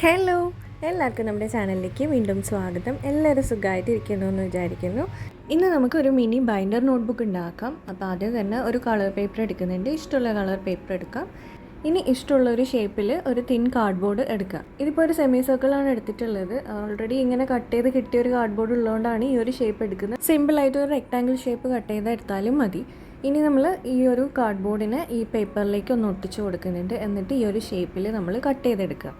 Hello, എല്ലാവർക്കും നമ്മുടെ ചാനലിലേക്ക് വീണ്ടും സ്വാഗതം. എല്ലാവരും സുഖമായിട്ടിരിക്കുന്നു എന്ന് വിചാരിക്കുന്നു. ഇന്ന് നമുക്കൊരു മിനി ബൈൻഡർ നോട്ട്ബുക്ക് ഉണ്ടാക്കാം. അപ്പോൾ ആദ്യം തന്നെ ഒരു കളർ പേപ്പർ എടുക്കുന്നുണ്ട്. ഇഷ്ടമുള്ള കളർ പേപ്പർ എടുക്കാം. ഇനി ഇഷ്ടമുള്ള ഒരു ഷേപ്പിൽ ഒരു തിൻ കാർഡ്ബോർഡ് എടുക്കാം. ഇതിപ്പോൾ ഒരു സെമി സർക്കിളാണ് എടുത്തിട്ടുള്ളത്. ഓൾറെഡി ഇങ്ങനെ കട്ട് ചെയ്ത് കിട്ടിയ ഒരു കാർഡ്ബോർഡ് ഉള്ളതുകൊണ്ടാണ് ഈ ഒരു ഷേപ്പ് എടുക്കുന്നത്. സിമ്പിളായിട്ട് ഒരു റെക്ടാങ്കിൾ ഷേപ്പ് കട്ട് ചെയ്ത് എടുത്താലും മതി. ഇനി നമ്മൾ ഈ ഒരു കാർഡ്ബോർഡിനെ ഈ പേപ്പറിലേക്ക് ഒന്ന് ഒട്ടിച്ച് കൊടുക്കുന്നുണ്ട്. എന്നിട്ട് ഈ ഒരു ഷേപ്പിൽ നമ്മൾ കട്ട് ചെയ്തെടുക്കുക.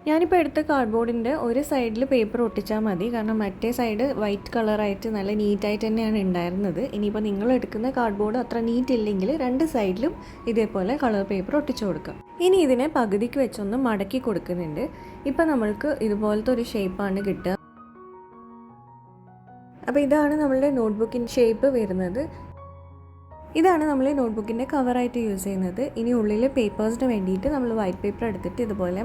ഞാനിപ്പോൾ എടുത്ത കാർഡ്ബോർഡിൻ്റെ ഒരു സൈഡിൽ പേപ്പർ ഒട്ടിച്ചാൽ മതി, കാരണം മറ്റേ സൈഡ് വൈറ്റ് കളറായിട്ട് നല്ല നീറ്റായിട്ട് തന്നെയാണ് ഉണ്ടായിരുന്നത്. ഇനിയിപ്പോൾ നിങ്ങൾ എടുക്കുന്ന കാർഡ്ബോർഡ് അത്ര നീറ്റ് ഇല്ലെങ്കിൽ രണ്ട് സൈഡിലും ഇതേപോലെ കളർ പേപ്പർ ഒട്ടിച്ചു കൊടുക്കാം. ഇനി ഇതിനെ പകുതിക്ക് വെച്ചൊന്ന് മടക്കി കൊടുക്കുന്നുണ്ട്. ഇപ്പം നമ്മൾക്ക് ഇതുപോലത്തെ ഒരു ഷേപ്പാണ് കിട്ടുക. അപ്പോൾ ഇതാണ് നമ്മളുടെ നോട്ട്ബുക്കിൻ്റെ ഷേപ്പ് വരുന്നത്. ഇതാണ് നമ്മൾ നോട്ട്ബുക്കിൻ്റെ കവറായിട്ട് യൂസ് ചെയ്യുന്നത്. ഇനി ഉള്ളിൽ പേപ്പേഴ്സിന് വേണ്ടിയിട്ട് നമ്മൾ വൈറ്റ് പേപ്പർ എടുത്തിട്ട് ഇതുപോലെ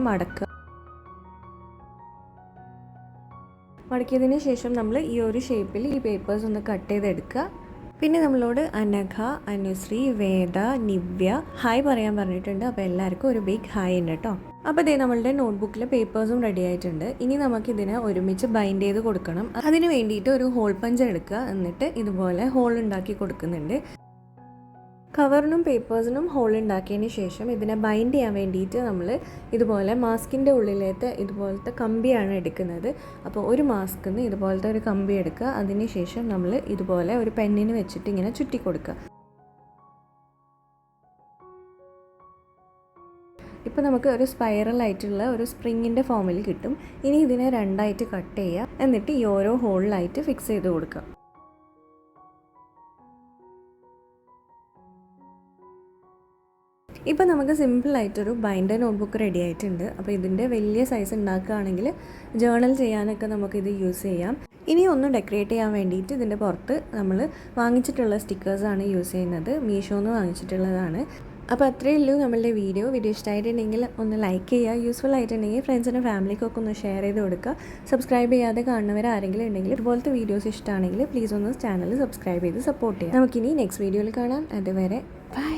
മടക്കിയതിന് ശേഷം നമ്മൾ ഈ ഒരു ഷേപ്പിൽ ഈ പേപ്പേഴ്സ് ഒന്ന് കട്ട് ചെയ്തെടുക്കുക. പിന്നെ നമ്മളോട് അനഘ, അനുശ്രീ, വേദ, നിവ്യ ഹായ് പറയാൻ പറഞ്ഞിട്ടുണ്ട്. അപ്പോൾ എല്ലാവർക്കും ഒരു ബിഗ് ഹായ് ഉണ്ട് കേട്ടോ. അപ്പോൾ ഇതേ നമ്മളുടെ നോട്ട്ബുക്കിലെ പേപ്പേഴ്സും റെഡി ആയിട്ടുണ്ട്. ഇനി നമുക്കിതിനെ ഒരുമിച്ച് ബൈൻഡ് ചെയ്ത് കൊടുക്കണം. അതിന് വേണ്ടിയിട്ട് ഒരു ഹോൾ പഞ്ച് എടുക്കുക. എന്നിട്ട് ഇതുപോലെ ഹോൾ ഉണ്ടാക്കി കൊടുക്കുന്നുണ്ട്. കവറിനും പേപ്പേഴ്സിനും ഹോൾ ഉണ്ടാക്കിയതിന് ശേഷം ഇതിനെ ബൈൻഡ് ചെയ്യാൻ വേണ്ടിയിട്ട് നമ്മൾ ഇതുപോലെ മാസ്കിൻ്റെ ഉള്ളിലേക്ക് ഇതുപോലത്തെ കമ്പിയാണ് എടുക്കുന്നത്. അപ്പോൾ ഒരു മാസ്കിൽ നിന്ന് ഇതുപോലത്തെ ഒരു കമ്പി എടുക്കുക. അതിന് ശേഷം നമ്മൾ ഇതുപോലെ ഒരു പെന്നിന് വെച്ചിട്ട് ഇങ്ങനെ ചുറ്റി കൊടുക്കുക. ഇപ്പോൾ നമുക്ക് ഒരു സ്പൈറലായിട്ടുള്ള ഒരു സ്പ്രിങ്ങിൻ്റെ ഫോമിൽ കിട്ടും. ഇനി ഇതിനെ രണ്ടായിട്ട് കട്ട് ചെയ്യുക. എന്നിട്ട് ഈ ഓരോ ഹോളിലായിട്ട് ഫിക്സ് ചെയ്ത് കൊടുക്കുക. ഇപ്പോൾ നമുക്ക് സിമ്പിളായിട്ടൊരു ബൈൻഡർ നോട്ട്ബുക്ക് റെഡി ആയിട്ടുണ്ട്. അപ്പോൾ ഇതിൻ്റെ വലിയ സൈസ് ഉണ്ടാക്കുകയാണെങ്കിൽ ജേർണൽ ചെയ്യാനൊക്കെ നമുക്കിത് യൂസ് ചെയ്യാം. ഇനി ഒന്ന് ഡെക്കറേറ്റ് ചെയ്യാൻ വേണ്ടിയിട്ട് ഇതിൻ്റെ പുറത്ത് നമ്മൾ വാങ്ങിച്ചിട്ടുള്ള സ്റ്റിക്കേഴ്സാണ് യൂസ് ചെയ്യുന്നത്. മീഷോന്ന് വാങ്ങിച്ചിട്ടുള്ളതാണ്. അപ്പോൾ അത്രയേ ഉള്ളൂ നമ്മളുടെ വീഡിയോ ഇഷ്ടമായിട്ടുണ്ടെങ്കിൽ ഒന്ന് ലൈക്ക് ചെയ്യുക. യൂസ്ഫുൾ ആയിട്ടുണ്ടെങ്കിൽ ഫ്രണ്ട്സിനും ഫാമിലിക്കൊക്കെ ഒന്ന് ഷെയർ ചെയ്ത് കൊടുക്കുക. സബ്സ്ക്രൈബ് ചെയ്യാതെ കാണുന്നവർ ആരെങ്കിലും ഉണ്ടെങ്കിൽ ഇതുപോലത്തെ വീഡിയോസ് ഇഷ്ടമാണെങ്കിൽ പ്ലീസ് ഒന്ന് ചാനൽ സബ്സ്ക്രൈബ് ചെയ്ത് സപ്പോർട്ട് ചെയ്യുക. നമുക്കിനി നെക്സ്റ്റ് വീഡിയോയിൽ കാണാം. അതുവരെ ബൈ.